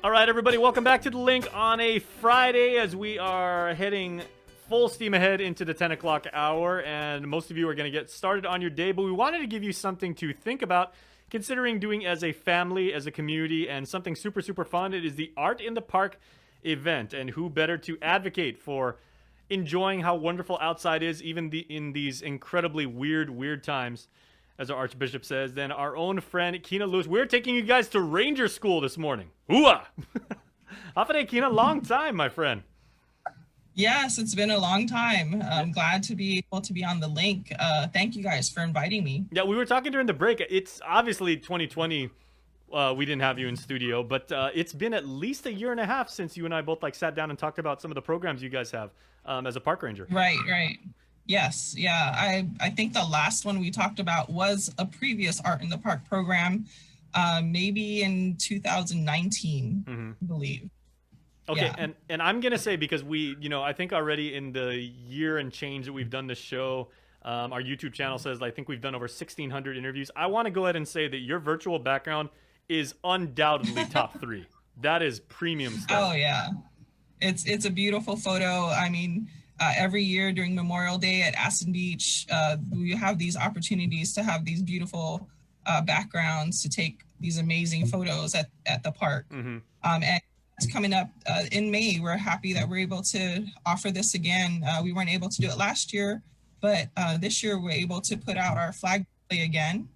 All right, everybody, welcome back to The Link on a Friday as we are heading full steam ahead into the 10 o'clock hour, and most of you are going to get started on your day, but we wanted to give you something to think about considering doing as a family, as a community, and something super, super fun. It is the Art in the Park event, and who better to advocate for enjoying how wonderful outside is, even in these incredibly weird times, as our Archbishop says, than our own friend Kina Lewis. We're taking you guys to Ranger School this morning. Hooah! Hafade Kina, long time, my friend. Yes, it's been a long time. I'm glad to be able to be on the link. Thank you guys for inviting me. Yeah, we were talking during the break. It's obviously 2020. We didn't have you in studio, but it's been at least a year and a half since you and I both sat down and talked about some of the programs you guys have as a park ranger. Right. Yes, yeah. I think the last one we talked about was a previous Art in the Park program, maybe in 2019, I believe. Okay, Yeah. and I'm gonna say, because I think already in the year and change that we've done this show, our YouTube channel says I think we've done over 1,600 interviews. I want to go ahead and say that your virtual background is undoubtedly top 3. That is premium stuff. Oh yeah, it's a beautiful photo. I mean, every year during Memorial Day at Aston Beach, we have these opportunities to have these beautiful backgrounds to take these amazing photos at the park. And it's coming up in May. We're happy that we're able to offer this again. We weren't able to do it last year, but this year we're able to put out our flag display again.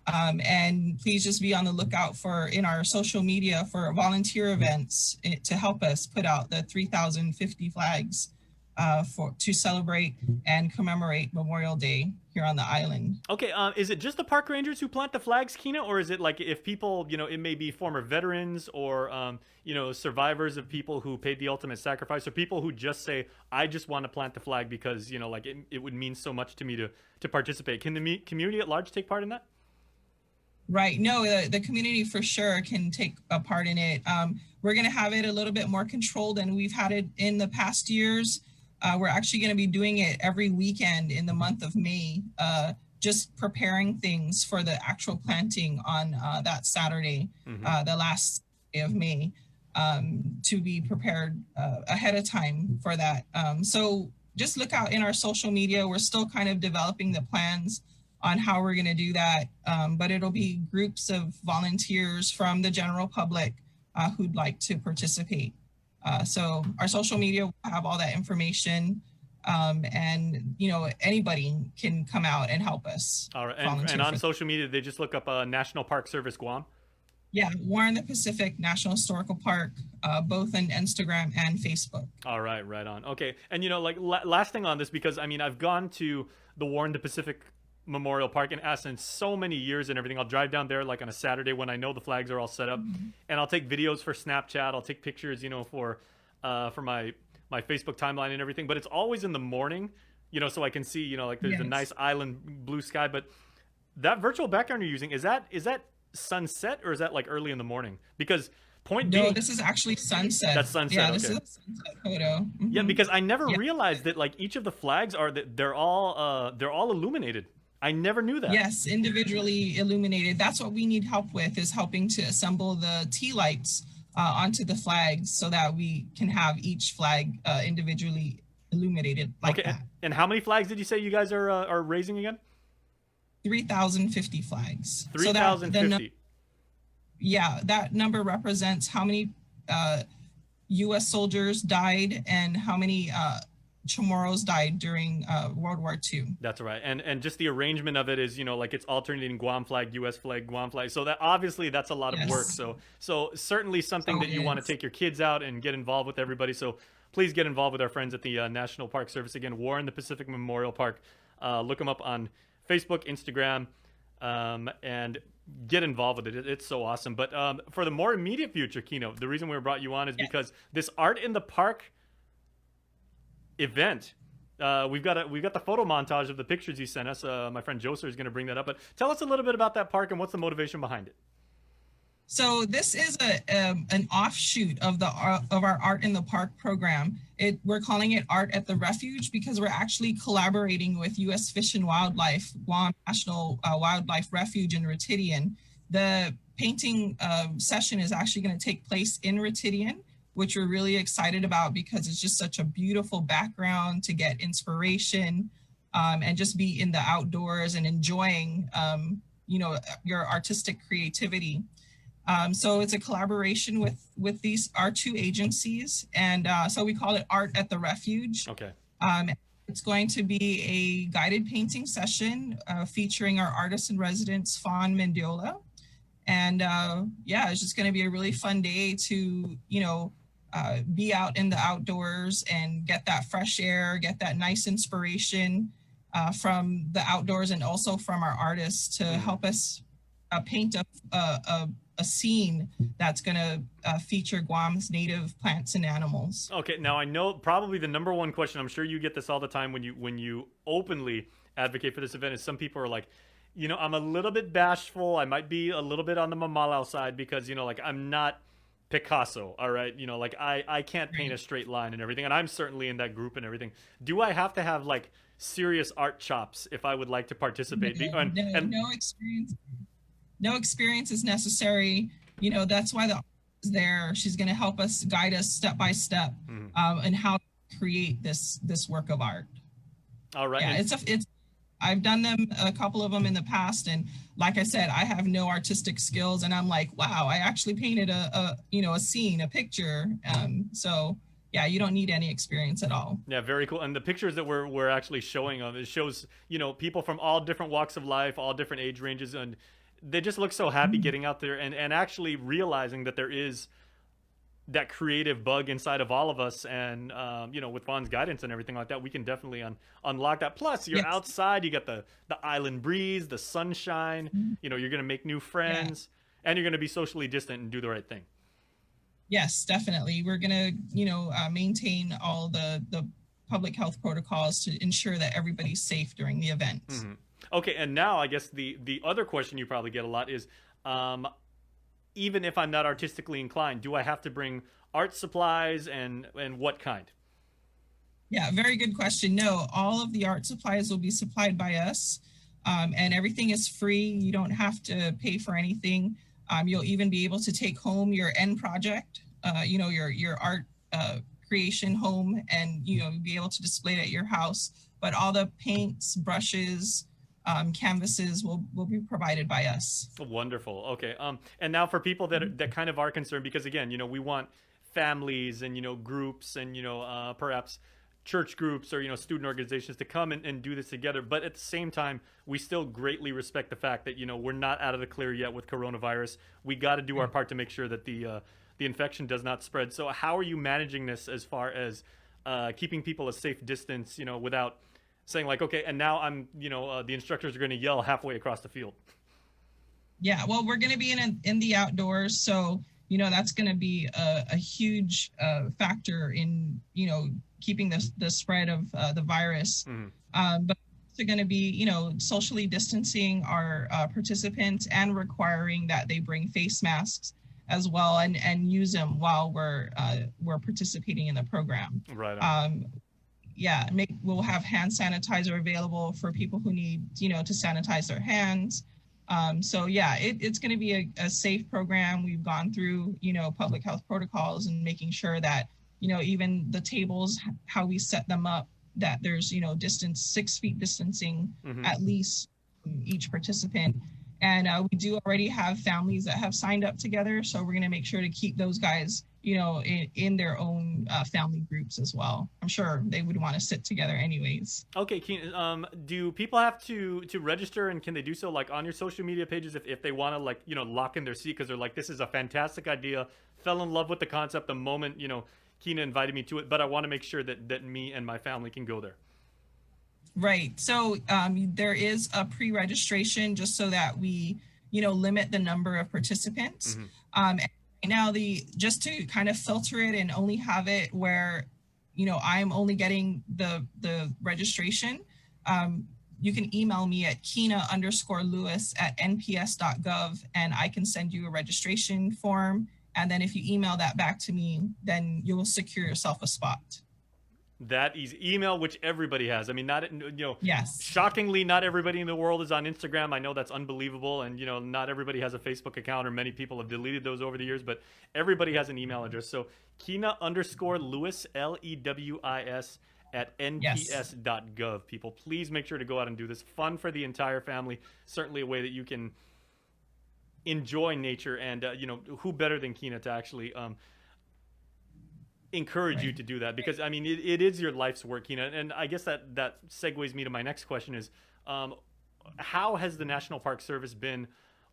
And please just be on the lookout in our social media for volunteer events to help us put out the 3,050 flags to celebrate and commemorate Memorial Day here on the island. Okay, is it just the park rangers who plant the flags, Kina, or is it like if people, it may be former veterans or survivors of people who paid the ultimate sacrifice, or people who just say, I just want to plant the flag because it would mean so much to me to participate. Can the community at large take part in that? Right. No, the community for sure can take a part in it. We're going to have it a little bit more controlled than we've had it in the past years. We're actually going to be doing it every weekend in the month of May, just preparing things for the actual planting on that Saturday, the last day of May, to be prepared ahead of time for that. So just look out in our social media. We're still kind of developing the plans on how we're going to do that, but it'll be groups of volunteers from the general public who'd like to participate. So our social media will have all that information, and anybody can come out and help us. All right, and on social media, they just look up National Park Service Guam. Yeah, War in the Pacific National Historical Park, both on Instagram and Facebook. All right, right on. Okay, and last thing on this, because I've gone to the War in the Pacific Memorial Park in Aston so many years and everything. I'll drive down there on a Saturday when I know the flags are all set up, and I'll take videos for Snapchat. I'll take pictures, for my Facebook timeline and everything. But it's always in the morning, so I can see, there's a nice island blue sky. But that virtual background you're using, is that sunset, or is that early in the morning? Because No, this is actually sunset. That's sunset. Yeah, okay. This is a sunset photo. Yeah, because I never realized that each of the flags they're all illuminated. I never knew that. Yes, individually illuminated. That's what we need help with, is helping to assemble the tea lights onto the flags so that we can have each flag individually illuminated like that. And how many flags did you say you guys are raising again? 3,050 flags. 3,050. Yeah, that number represents how many U.S. soldiers died and how many Chamorros died during World War II. That's right, and just the arrangement of it is, it's alternating Guam flag, U.S. flag, Guam flag. So that obviously that's a lot of work. So certainly something that you want to take your kids out and get involved with everybody. So please get involved with our friends at the National Park Service. Again, War in the Pacific Memorial Park. Look them up on Facebook, Instagram, and get involved with it. It's so awesome. But for the more immediate future, Kino, the reason we brought you on is because this Art in the Park event, we've got the photo montage of the pictures you sent us. My friend Joser is going to bring that up, but tell us a little bit about that park and what's the motivation behind it. So this is an offshoot of our Art in the Park program. We're calling it Art at the Refuge because we're actually collaborating with U.S. Fish and Wildlife, Guam National Wildlife Refuge in Retidian, The painting session is actually going to take place in Retidian, which we're really excited about because it's just such a beautiful background to get inspiration and just be in the outdoors and enjoying, your artistic creativity. So it's a collaboration with these our two agencies, and so we call it Art at the Refuge. Okay. It's going to be a guided painting session featuring our artist in residence, Fawn Mendiola. And yeah, it's just going to be a really fun day to, be out in the outdoors and get that fresh air, get that nice inspiration from the outdoors and also from our artists to help us paint a scene that's going to feature Guam's native plants and animals. Okay, now I know probably the number one question, I'm sure you get this all the time when you openly advocate for this event, is some people are like, I'm a little bit bashful. I might be a little bit on the Mamalau side because, like I'm not Picasso, all right? Like I can't paint a straight line and everything, and I'm certainly in that group and everything. Do I have to have like serious art chops if I would like to participate? No experience. No experience is necessary. That's why the art is there. She's going to help us, guide us step by step, in how to create this work of art. All right. Yeah, it's. I've done them, a couple of them in the past, and like I said, I have no artistic skills, and I'm like, wow, I actually painted a scene, a picture. So yeah, you don't need any experience at all. Yeah, very cool. And the pictures that we're actually showing of it shows, people from all different walks of life, all different age ranges, and they just look so happy getting out there and actually realizing that there is that creative bug inside of all of us. And with Vaughn's guidance and everything like that, we can definitely unlock that. Plus you're outside, you got the island breeze, the sunshine, you're going to make new friends, and you're going to be socially distant and do the right thing. Yes, definitely. We're going to maintain all the public health protocols to ensure that everybody's safe during the event. Okay, and now I guess the other question you probably get a lot is, even if I'm not artistically inclined, do I have to bring art supplies, and what kind? Yeah, very good question. No, all of the art supplies will be supplied by us, and everything is free. You don't have to pay for anything. You'll even be able to take home your end project, your art creation home, and be able to display it at your house. But all the paints, brushes, canvases will be provided by us. Wonderful. Okay. And now for people that kind of are concerned, because again, we want families and groups and perhaps church groups or student organizations to come and do this together, but at the same time we still greatly respect the fact that we're not out of the clear yet with coronavirus. We got to do our part to make sure that the infection does not spread. So how are you managing this as far as keeping people a safe distance, without saying like, okay, and now I'm, the instructors are going to yell halfway across the field? Yeah, well, we're going to be in the outdoors, so that's going to be a huge factor in keeping the spread of the virus. But they're going to be socially distancing our participants and requiring that they bring face masks as well and use them while we're participating in the program. Right. Yeah, we'll have hand sanitizer available for people who need to sanitize their hands. So yeah, it's going to be a safe program. We've gone through public health protocols and making sure that even the tables, how we set them up, that there's 6 feet distancing at least from each participant. And we do already have families that have signed up together, so we're going to make sure to keep those guys in their own family groups as well. I'm sure they would want to sit together anyways. Okay, Kina, do people have to register, and can they do so like on your social media pages if they want to like lock in their seat because they're like, this is a fantastic idea, fell in love with the concept the moment Kina invited me to it, but I want to make sure that me and my family can go there? Right. So there is a pre-registration just so that we limit the number of participants. And now just to kind of filter it and only have it where I'm only getting the registration, you can email me at kina_lewis@nps.gov, and I can send you a registration form. And then if you email that back to me, then you will secure yourself a spot. That easy. Email, which everybody has. I mean, not, Yes. shockingly, not everybody in the world is on Instagram. I know that's unbelievable, and not everybody has a Facebook account, or many people have deleted those over the years. But everybody has an email address. So Kina_Lewis, LEWIS at Yes. nps.gov. People, please make sure to go out and do this. Fun for the entire family. Certainly a way that you can enjoy nature, and who better than Kina to actually encourage you Right. to do that, because I mean it is your life's work, and I guess that segues me to my next question is, um, how has the National Park Service been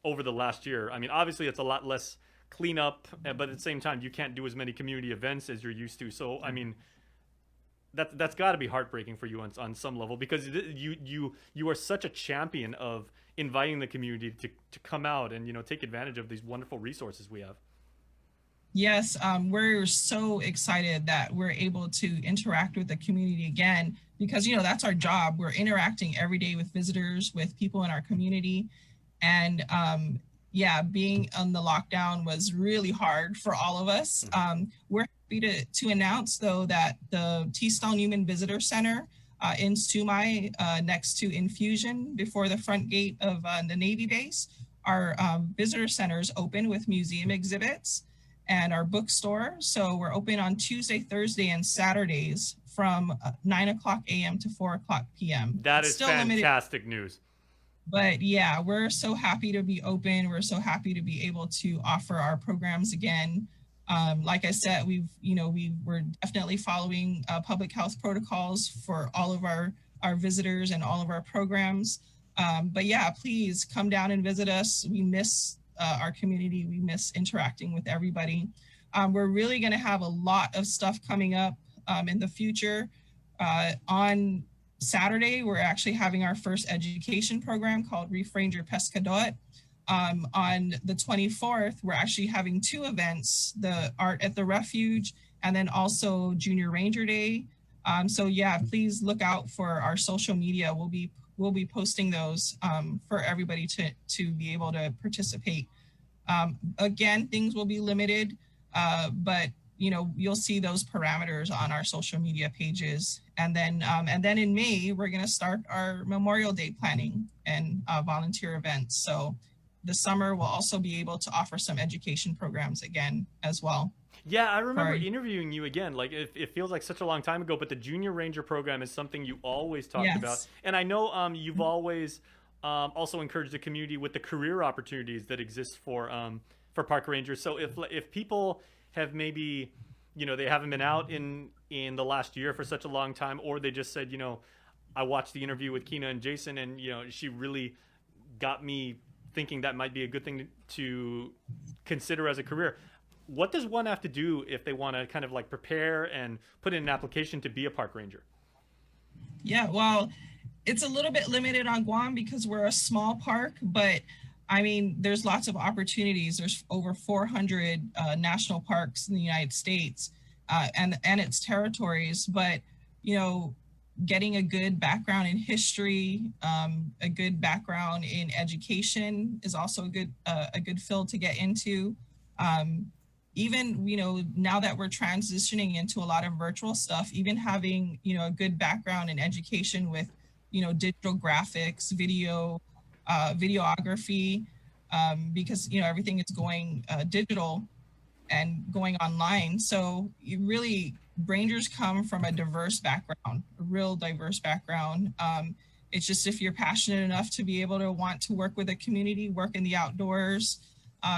over the last year? I mean, obviously it's a lot less cleanup, but at the same time you can't do as many community events as you're used to. So I mean, that's got to be heartbreaking for you on some level, because you are such a champion of inviting the community to come out and take advantage of these wonderful resources we have. Yes, we're so excited that we're able to interact with the community again, because that's our job. We're interacting every day with visitors, with people in our community, and yeah, being on the lockdown was really hard for all of us. We're happy to announce though that the T. Stone Newman Visitor Center in Sumai, next to Infusion, before the front gate of the Navy base, our visitor center is open with museum exhibits and our bookstore. So we're open on Tuesday, Thursday, and Saturdays from 9 o'clock a.m. to 4 o'clock p.m. That It's is still limited, fantastic news. but yeah, we're so happy to be open. We're so happy to be able to offer our programs again. Like I said, we're definitely following public health protocols for all of our visitors and all of our programs. But yeah, please come down and visit us. We miss our community. We miss interacting with everybody. We're really going to have a lot of stuff coming up in the future. On Saturday, we're actually having our first education program called Reef Ranger Pescador. On the 24th, we're actually having two events, the Art at the Refuge and then also Junior Ranger Day. So yeah, please look out for our social media. We'll be posting those for everybody to be able to participate. Again, things will be limited, but you'll see those parameters on our social media pages. And then in May, we're going to start our Memorial Day planning and volunteer events. So the summer we'll also be able to offer some education programs again as well. Yeah, I remember For interviewing you again. Like it feels like such a long time ago, but the Junior Ranger program is something you always talked about, yes, and I know you've always also encouraged the community with the career opportunities that exist for park rangers. So if people have maybe they haven't been out in the last year for such a long time, or they just said I watched the interview with Kina and Jason, and she really got me thinking that might be a good thing to consider as a career. What does one have to do if they want to kind of like prepare and put in an application to be a park ranger? yeah. Well, it's a little bit limited on Guam because we're a small park, but I mean, there's lots of opportunities. There's over 400 national parks in the United States and its territories. But you know, getting a good background in history, a good background in education is also a good field to get into. Um, Even now that we're transitioning into a lot of virtual stuff, even having a good background in education with digital graphics, videography, because everything is going digital and going online. So you really, Rangers come from a diverse background, a real diverse background. It's just if you're passionate enough to be able to want to work with a community, work in the outdoors,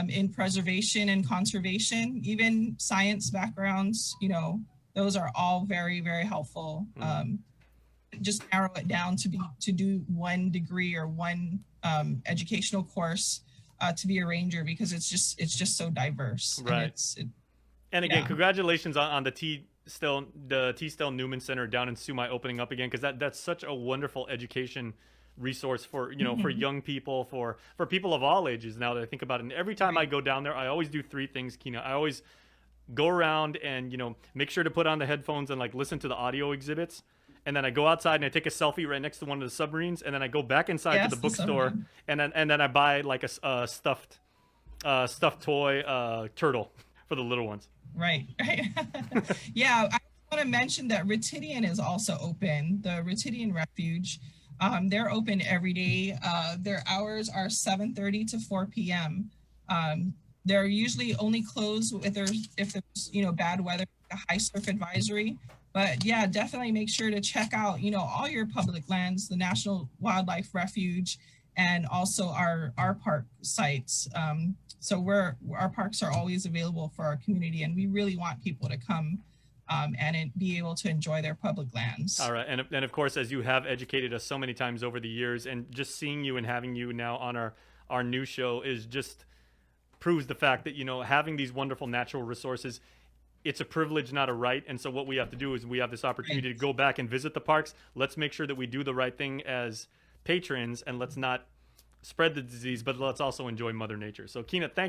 in preservation and conservation, even science backgrounds, those are all very, very helpful. Just narrow it down to do one degree or one educational course to be a ranger, because it's just so diverse. And Right. And again, yeah. congratulations on the T. Stell Newman Center down in Sumai opening up again, because that's such a wonderful education resource for for Mhm. young people, for people of all ages. Now that I think about it, and every time I Right. go down there, I always do three things, Kina. I always go around and make sure to put on the headphones and like listen to the audio exhibits, and then I go outside and I take a selfie right next to one of the submarines, and then I go back inside to the Yes, the bookstore, submarine. and then I buy like a stuffed toy turtle for the little ones. Right. Right. Yeah. I want to mention that Retidian is also open, the Retidian Refuge. They're open every day. Their hours are 7:30 to 4 p.m. They're usually only closed if there's bad weather, a high surf advisory. But yeah, definitely make sure to check out all your public lands, the National Wildlife Refuge, and also our park sites. So our parks are always available for our community, and we really want people to come and be able to enjoy their public lands. All right, and of course, as you have educated us so many times over the years, and just seeing you and having you now on our new show is just proves the fact that having these wonderful natural resources, it's a privilege, not a right. And so what we have to do is we have this opportunity to go back and visit the parks. Let's make sure that we do the right thing as patrons, and let's not spread the disease, but let's also enjoy Mother Nature. So Kina, thank